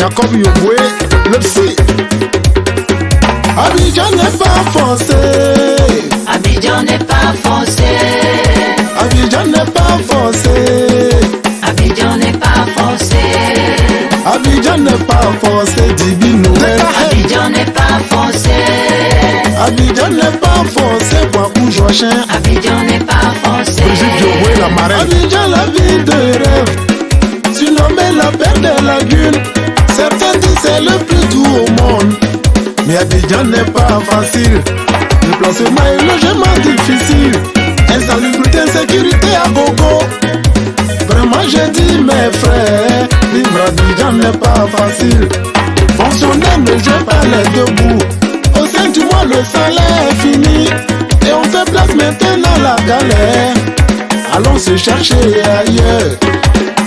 Jacob Yoboué, le psy. Abidjan n'est pas forcé. Abidjan n'est pas forcé. Abidjan n'est pas forcé. Abidjan n'est pas forcé. Abidjan n'est pas forcé. Dibi Noël. Abidjan n'est pas forcé. Abidjan n'est pas forcé. Boakou Joachin. Abidjan n'est pas forcé. Brigitte Yoboué, la marraine. Abidjan, la ville de rêve. Surnommée la perle des lagunes. Certains disent c'est le plus doux au monde. Mais Abidjan n'est pas facile. Le placement et le logement difficile. Insalubrité, insécurité à gogo. Vraiment j'ai dit mes frères, vivre à Abidjan n'est pas facile. Fonctionnaire ne joue pas les deux bouts. Au sein du mois le salaire est fini. Et on fait place maintenant la galère. Allons se chercher ailleurs.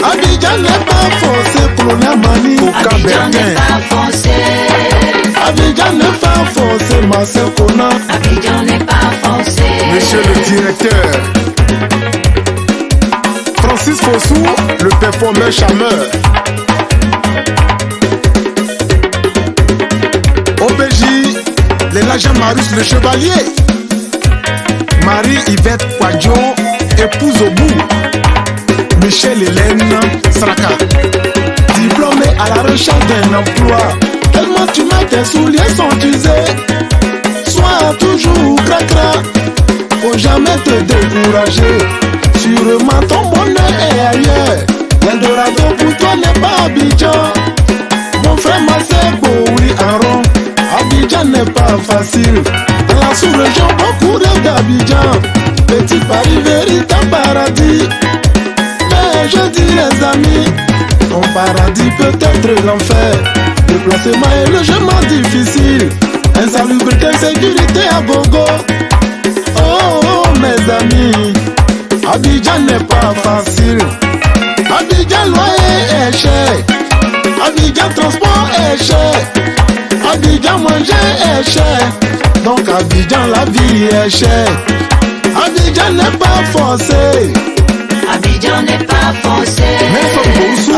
Abidjan n'est pas forcé pour la manie. Abidjan n'est pas forcé. Abidjan n'est pas forcé, Marcel Kona. Abidjan n'est pas forcé. Monsieur le directeur Francis Fossou, le performeur charmeur. OBJ, l'élageur Marius le chevalier. Marie-Yvette Kwadjo, épouse au bout. Michel Hélène Sraka, diplômé à la recherche d'un emploi. Tellement tu mets tes souliers sont usés. Sois toujours cracra, faut jamais te décourager. Sûrement ton bonheur est ailleurs. L'Eldorado pour toi n'est pas Abidjan. Mon frère Marcel oui en rond. Abidjan n'est pas facile. Dans la sous-région beaucoup rêvent d'Abidjan. Petit Paris, véritable paradis. Mais je dis les amis, ton paradis peut être l'enfer. Le placement et le logement difficile. Insalubrité, sécurité à gogo. Oh mes amis, Abidjan n'est pas facile. Abidjan loyer est cher. Abidjan transport est cher. Abidjan manger est cher. Donc Abidjan la vie est chère. Abidjan n'est pas forcé. Abidjan n'est pas forcé.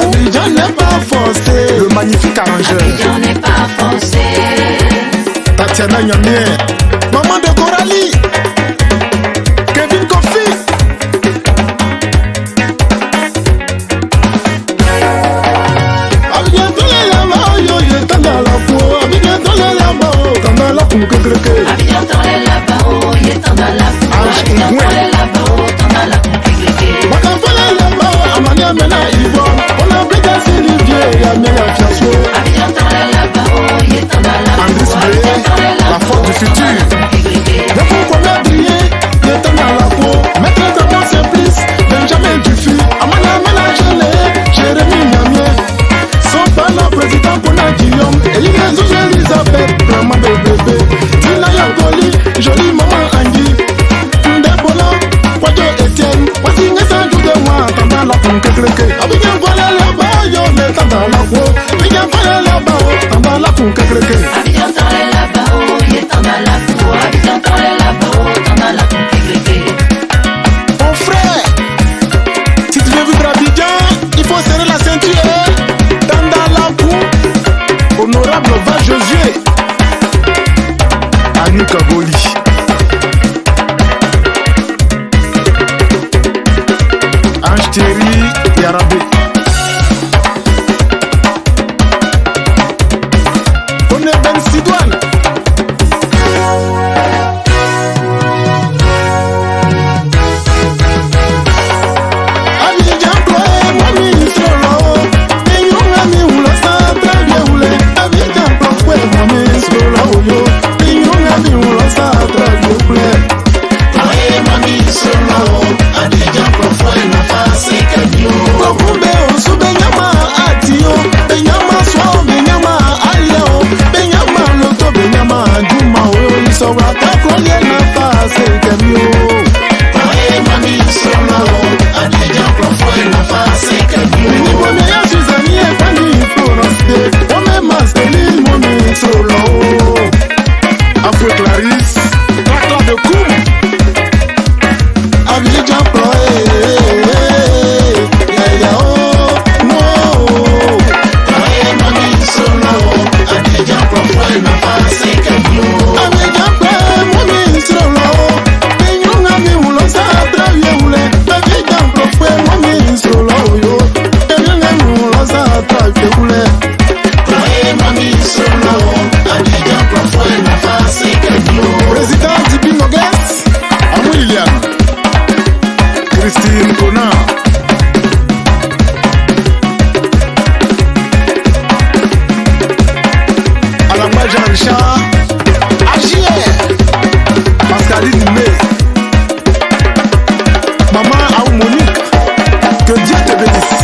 Abidjan n'est pas forcé. Le magnifique arrangeur. Abidjan n'est pas forcé. Tatiana Nyamie, maman de Coralie, Kevin Kofi. Abidjan tole là-bas, yo yo t'en dans la peau. Abidjan tole là-bas, t'en dans la peau que greke. Abidjan tole là-bas, yo t'en dans la peau. Abidjan tole là-bas, t'en dans la peau que greke. Makafala là-bas, Amania mena Yvonne. On a brigé Sylvie, Yamena Fiasco. Abidjan tole là-bas, yo t'en dans la peau. La force du futur. Des fois qu'on a brillé, il est dans la peau. Maître de mon simplice, Benjamin Dufy, Amana Ménagele, Jérémy Namien. Son parlant président Pona Guillaume, Elie Elisabeth, maman de bébé. Tina Yangoli, jolie maman Angie. Ndebola, Kwadjo Etienne, voici Nessa Joudéma, dans la peau que clé. Abidjan voilà là-bas, yo, mais dans la peau. Abidjan voilà là-bas, dans la peau que clé. Abidjan tole là-bas, yo t'en dans la peau. Abidjan tole là-bas, t'en dans la peau que greke. Mon frère, si tu veux vivre à Abidjan, il faut serrer la ceinture. Dans la boue, honorable va Josué, Annie Kagoli. Ange Thierry Yarabé. On est Ben Sidouane. Abidjan ploie, mon ministre là-haut. Et yon ami ou la sa très bien roulé. Abidjan ploie, mon ministre là-haut yo. Et yon ami ou la sa très bien roulé. Ploie, mon ministre là-haut. Abidjan ploie, na face que yo. Kokumbe Christine Kona. Alamba Jean-Richard. Agier. Pascaline May. Maman Aou Monique. Que Dieu te bénisse.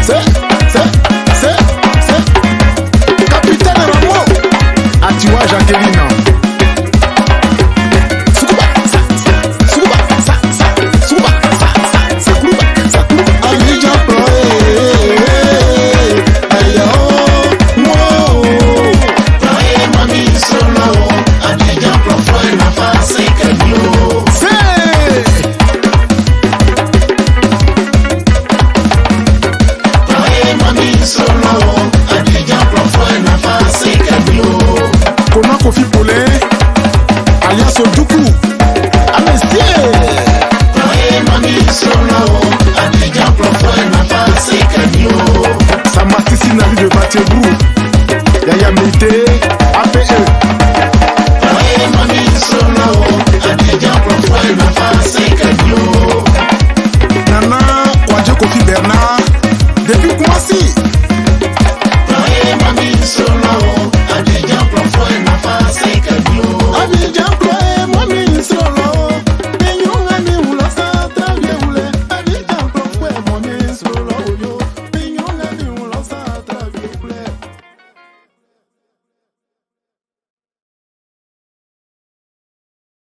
C'est. Capitaine Rameau. Atiwa Jacqueline. Solo, Abidjan, Pro, Foi, na face que